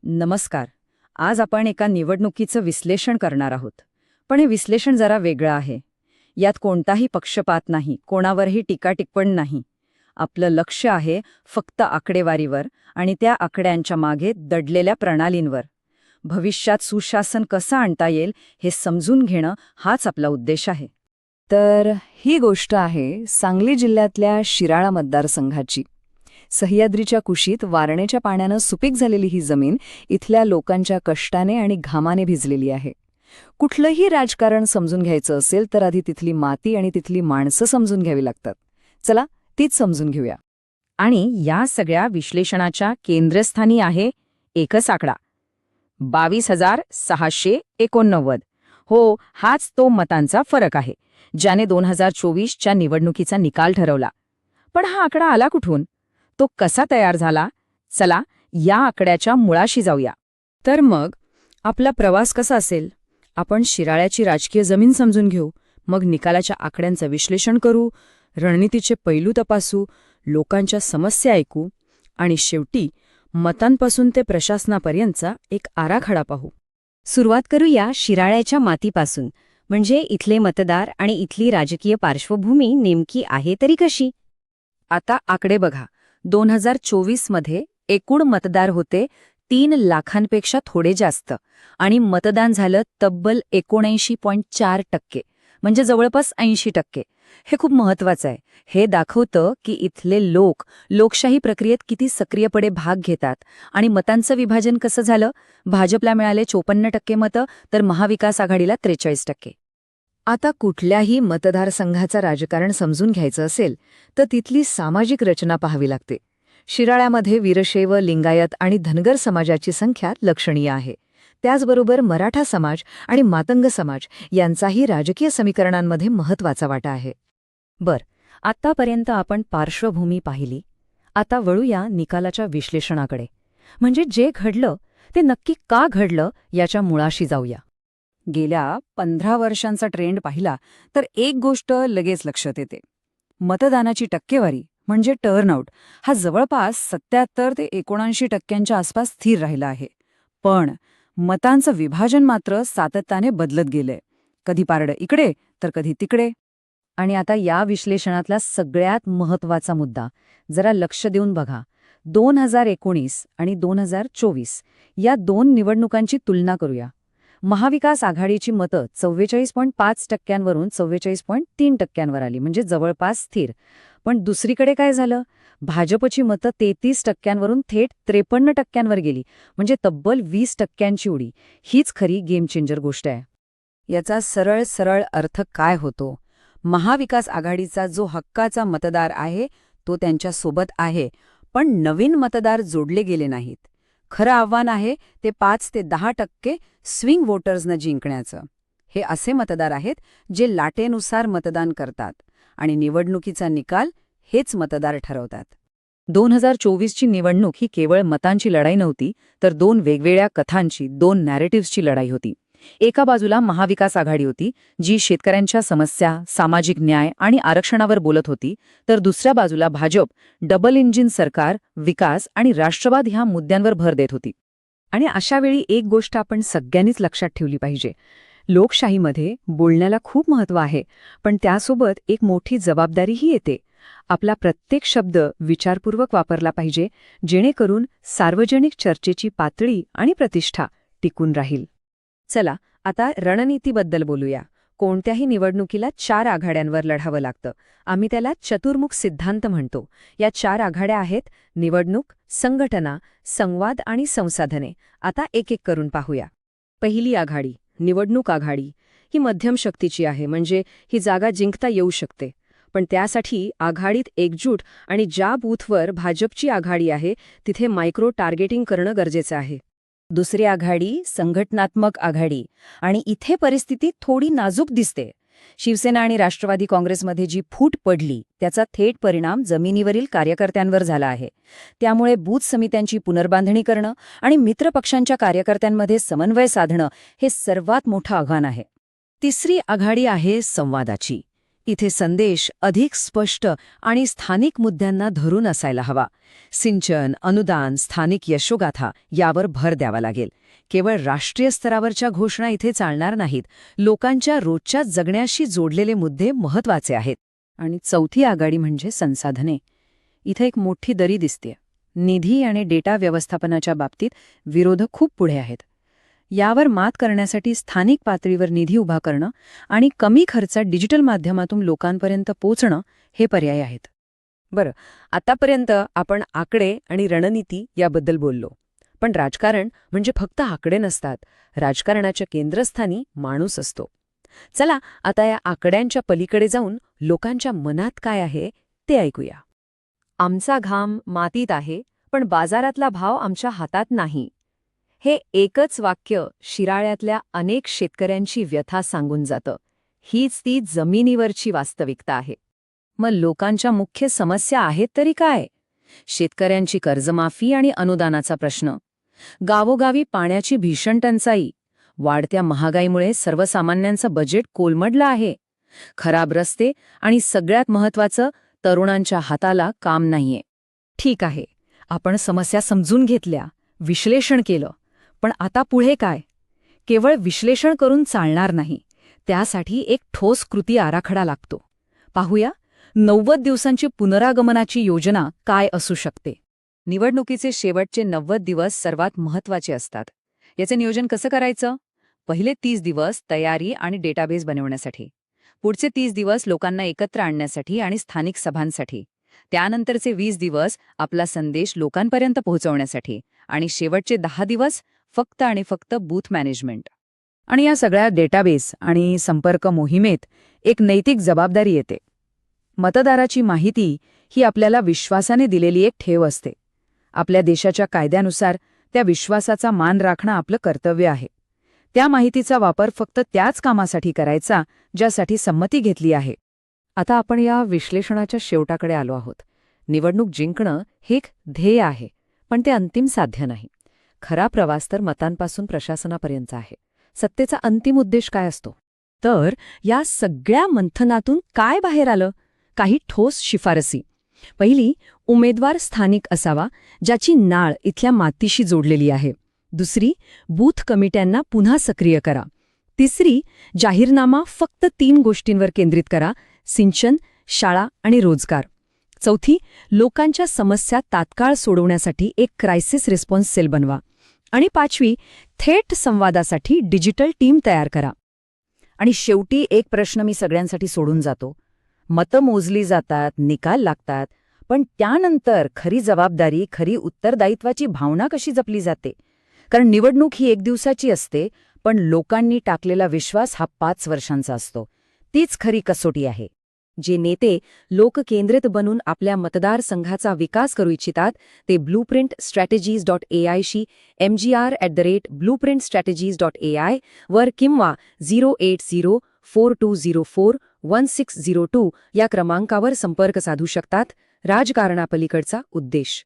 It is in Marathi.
नमस्कार. आज आपण एका निवडणुकीचं विश्लेषण करणार आहोत. पण हे विश्लेषण जरा वेगळं आहे. यात कोणताही पक्षपात नाही, कोणावरही टीका-टिप्पण नाही. आपलं लक्ष आहे फक्त आकडेवारीवर आणि त्या आकड्यांच्या मागे दडलेल्या प्रणालींवर. भविष्यात सुशासन कसं आणता येईल हे समजून घेणं हाच आपला उद्देश आहे. तर ही गोष्ट आहे सांगली जिल्ह्यातल्या शिराळा मतदारसंघाची. सह्याद्रीच्या कुशीत वारणेच्या पाण्यानं सुपीक झालेली ही जमीन इथल्या लोकांच्या कष्टाने आणि घामाने भिजलेली आहे. कुठलंही राजकारण समजून घ्यायचं असेल तर आधी तिथली माती आणि तिथली माणसं समजून घ्यावी लागतात. चला तीच समजून घेऊया. आणि या सगळ्या विश्लेषणाच्या केंद्रस्थानी आहे एकच आकडा, 22,689. हो, हाच तो मतांचा फरक आहे ज्याने 2024च्या निवडणुकीचा निकाल ठरवला. पण हा आकडा आला कुठून? तो कसा तयार झाला? चला या आकड्याच्या मुळाशी जाऊया. तर मग आपला प्रवास कसा असेल? आपण शिराळ्याची राजकीय जमीन समजून घेऊ, मग निकालाच्या आकड्यांचं विश्लेषण करू, रणनीतीचे पैलू तपासू, लोकांच्या समस्या ऐकू आणि शेवटी मतांपासून ते प्रशासनापर्यंतचा एक आराखडा पाहू. सुरुवात करूया शिराळ्याच्या मातीपासून, म्हणजे इथले मतदार आणि इथली राजकीय पार्श्वभूमी नेमकी आहे तरी कशी. आता आकडे बघा. 2024मध्ये एकूण मतदार होते 3 लाखांपेक्षा थोडे जास्त आणि मतदान झालं तब्बल 79.4%, म्हणजे जवळपास 80%. हे खूप महत्वाचं आहे. हे दाखवतं की इथले लोक लोकशाही प्रक्रियेत किती सक्रियपणे भाग घेतात. आणि मतांचं विभाजन कसं झालं? भाजपला मिळाले 54% मतं तर महाविकास आघाडीला 43%. आता कुठल्याही मतदारसंघाचं राजकारण समजून घ्यायचं असेल तर तिथली सामाजिक रचना पाहावी लागते. शिराळ्यामध्ये वीरशैव, लिंगायत आणि धनगर समाजाची संख्या लक्षणीय आहे. त्याचबरोबर मराठा समाज आणि मातंग समाज यांचाही राजकीय समीकरणांमध्ये महत्त्वाचा वाटा आहे. आतापर्यंत आपण पार्श्वभूमी पाहिली. आता वळूया निकालाच्या विश्लेषणाकडे, म्हणजे जे घडलं ते नक्की का घडलं याच्या मुळाशी जाऊया. गेल्या 15 वर्षांचा ट्रेंड पाहिला तर एक गोष्ट लगेच लक्षात येते. मतदानाची टक्केवारी म्हणजे टर्नआउट हा जवळपास 77 ते 79% आसपास स्थिर राहिला आहे. पण मतांचं विभाजन मात्र सातत्याने बदलत गेलंय. कधी पारडं इकडे तर कधी तिकडे. आणि आता या विश्लेषणातला सगळ्यात महत्त्वाचा मुद्दा जरा लक्ष देऊन बघा. 2019 आणि 2024 या 2 निवडणुकांची तुलना करूया. महाविकास आघाडीची मतं 44.5%वरून 44.3%वर आली, म्हणजे जवळपास स्थिर. पण दुसरीकडे काय झालं? भाजपची मतं 33%वरून थेट 53%वर गेली, म्हणजे तब्बल 20%ची उडी. हीच खरी गेम चेंजर गोष्ट आहे. याचा सरळ सरळ अर्थ काय होतो? महाविकास आघाडीचा जो हक्काचा मतदार आहे तो त्यांच्यासोबत आहे, पण नवीन मतदार जोडले गेले नाहीत. खरं आव्हान आहे ते 5 ते 10% स्विंग वोटर्सनं जिंकण्याचं. हे असे मतदार आहेत जे लाटेनुसार मतदान करतात आणि निवडणुकीचा निकाल हेच मतदार ठरवतात. 2024ची निवडणूक ही केवळ मतांची लढाई नव्हती, तर 2 वेगवेगळ्या कथांची, 2 नॅरेटिव्हची लढाई होती. एका बाजूला महाविकास आघाडी होती, जी शेतकऱ्यांच्या समस्या, सामाजिक न्याय आणि आरक्षणावर बोलत होती, तर दुसऱ्या बाजूला भाजप डबल इंजिन सरकार, विकास आणि राष्ट्रवाद ह्या मुद्द्यांवर भर देत होती. आणि अशावेळी एक गोष्ट आपण सगळ्यांनीच लक्षात ठेवली पाहिजे. लोकशाहीमध्ये बोलण्याला खूप महत्त्व आहे, पण त्यासोबत एक मोठी जबाबदारीही येते. आपला प्रत्येक शब्द विचारपूर्वक वापरला पाहिजे, जेणेकरून सार्वजनिक चर्चेची पातळी आणि प्रतिष्ठा टिकून राहील. चला आता रणनीतीबद्दल बोलूया. कोणत्याही निवडणुकीला 4 आघाड्यांवर लढावं लागतं. आम्ही त्याला चतुर्मुख सिद्धांत म्हणतो. या 4 आघाड्या आहेत: निवडणूक, संघटना, संवाद आणि संसाधने. आता एक एक करून पाहूया. पहिली आघाडी, निवडणूक आघाडी, ही मध्यम शक्तीची आहे, म्हणजे ही जागा जिंकता येऊ शकते. पण त्यासाठी आघाडीत एकजूट आणि ज्या बूथवर भाजपची आघाडी आहे तिथे मायक्रो टार्गेटिंग करणं गरजेचं आहे. दुसरी आघाडी, संघटनात्मक आघाडी, आणि इथे परिस्थिती थोडी नाजूक दिसते. शिवसेना आणि राष्ट्रवादी काँग्रेसमध्ये जी फूट पडली त्याचा थेट परिणाम जमिनीवरील कार्यकर्त्यांवर झाला आहे. त्यामुळे बूथ समित्यांची पुनर्बांधणी करणं आणि मित्रपक्षांच्या कार्यकर्त्यांमध्ये समन्वय साधणं हे सर्वात मोठं आव्हान आहे. तिसरी आघाडी आहे संवादाची. इथे संदेश अधिक स्पष्ट आणि स्थानिक मुद्द्यांना धरून असायला हवा. सिंचन, अनुदान, स्थानिक यशोगाथा यावर भर द्यावा लागेल. केवळ राष्ट्रीय स्तरावरच्या घोषणा इथे चालणार नाहीत. लोकांच्या रोजच्या जगण्याशी जोडलेले मुद्दे महत्वाचे आहेत. आणि चौथी आघाडी म्हणजे संसाधने. इथे एक मोठी दरी दिसते. निधी आणि डेटा व्यवस्थापनाच्या बाबतीत विरोधक खूप पुढे आहेत. यावर मात करण्यासाठी स्थानिक पातळीवर निधी उभा करणं आणि कमी खर्चात डिजिटल माध्यमातून लोकांपर्यंत पोचणं हे पर्याय आहेत. बरं, आतापर्यंत आपण आकडे आणि रणनीती याबद्दल बोललो. पण राजकारण म्हणजे फक्त आकडे नसतात. राजकारणाच्या केंद्रस्थानी माणूस असतो. चला आता या आकड्यांच्या पलीकडे जाऊन लोकांच्या मनात काय आहे ते ऐकूया. आमचा घाम मातीत आहे, पण बाजारातला भाव आमच्या हातात नाही. हे एकच वाक्य शिराळ्यातल्या अनेक शेतकऱ्यांची व्यथा सांगून जातं. हीच ती जमिनीवरची वास्तविकता आहे. मग लोकांच्या मुख्य समस्या आहेत तरी काय? शेतकऱ्यांची कर्जमाफी आणि अनुदानाचा प्रश्न, गावोगावी पाण्याची भीषण टंचाई, वाढत्या महागाईमुळे सर्वसामान्यांचं बजेट कोलमडलं आहे, खराब रस्ते आणि सगळ्यात महत्त्वाचं तरुणांच्या हाताला काम नाहीये. ठीक आहे, आपण समस्या समजून घेतल्या, विश्लेषण केलं. पण आता पुढे काय? केवळ विश्लेषण करून चालणार नाही. त्यासाठी एक ठोस कृती आराखडा लागतो. पाहूया 90 दिवसांची पुनरागमनाची योजना काय असू शकते. निवडणुकीचे शेवटचे 90 दिवस सर्वात महत्त्वाचे असतात. याचे नियोजन कसं करायचं? पहिले 30 दिवस तयारी आणि डेटाबेस बनवण्यासाठी, पुढचे 30 दिवस लोकांना एकत्र आणण्यासाठी आणि स्थानिक सभांसाठी, त्यानंतरचे 20 दिवस आपला संदेश लोकांपर्यंत पोहोचवण्यासाठी, आणि शेवटचे 10 दिवस फक्त आणि फक्त बूथ मॅनेजमेंट. आणि या सगळ्या डेटाबेस आणि संपर्क मोहिमेत एक नैतिक जबाबदारी येते. मतदाराची माहिती ही आपल्याला विश्वासाने दिलेली एक ठेव असते. आपल्या देशाच्या कायद्यानुसार त्या विश्वासाचा मान राखणं आपलं कर्तव्य आहे. त्या माहितीचा वापर फक्त त्याच कामासाठी करायचा ज्यासाठी संमती घेतली आहे. आता आपण या विश्लेषणाच्या शेवटाकडे आलो आहोत. निवडणूक जिंकणं हे एक ध्येय आहे, पण ते अंतिम साध्य नाही. खरा प्रवास तर मतांपासून प्रशासनापर्यंत आहे. सत्तेचा अंतिम उद्देश काय असतो? तर या सगळ्या मंथनातून काय बाहेर आलं? काही ठोस शिफारसी. पहिली, उमेदवार स्थानिक असावा, ज्याची नाळ इथल्या मातीशी जोडलेली आहे. दुसरी, बूथ कमिट्यांना पुन्हा सक्रिय करा. तिसरी, जाहीरनामा फक्त 3 गोष्टींवर केंद्रित करा: सिंचन, शाळा आणि रोजगार. चौथी, लोकांच्या समस्या तात्काळ सोडवण्यासाठी एक क्रायसिस रिस्पॉन्स सेल बनवा. आणि पाचवी, थेट संवादासाठी डिजिटल टीम तयार करा. आणि शेवटी एक प्रश्न मी सगळ्यांसाठी सोडून जातो. मतं मोजली जातात, निकाल लागतात, पण त्यानंतर खरी जबाबदारी, खरी उत्तरदायित्वाची भावना कशी जपली जाते? कारण निवडणूक ही 1 दिवसाची असते, पण लोकांनी टाकलेला विश्वास हा 5 वर्षांचा असतो. तीच खरी कसोटी आहे. जे नेते लोककेंद्रित बनून आपल्या मतदारसंघाचा विकास करू इच्छितात ते blueprintstrategies.ai शी mgr@blueprintstrategies.ai वर किंवा 08042041602 या क्रमांकावर संपर्क साधू शकतात. राजकारणापलीकडचा उद्देश.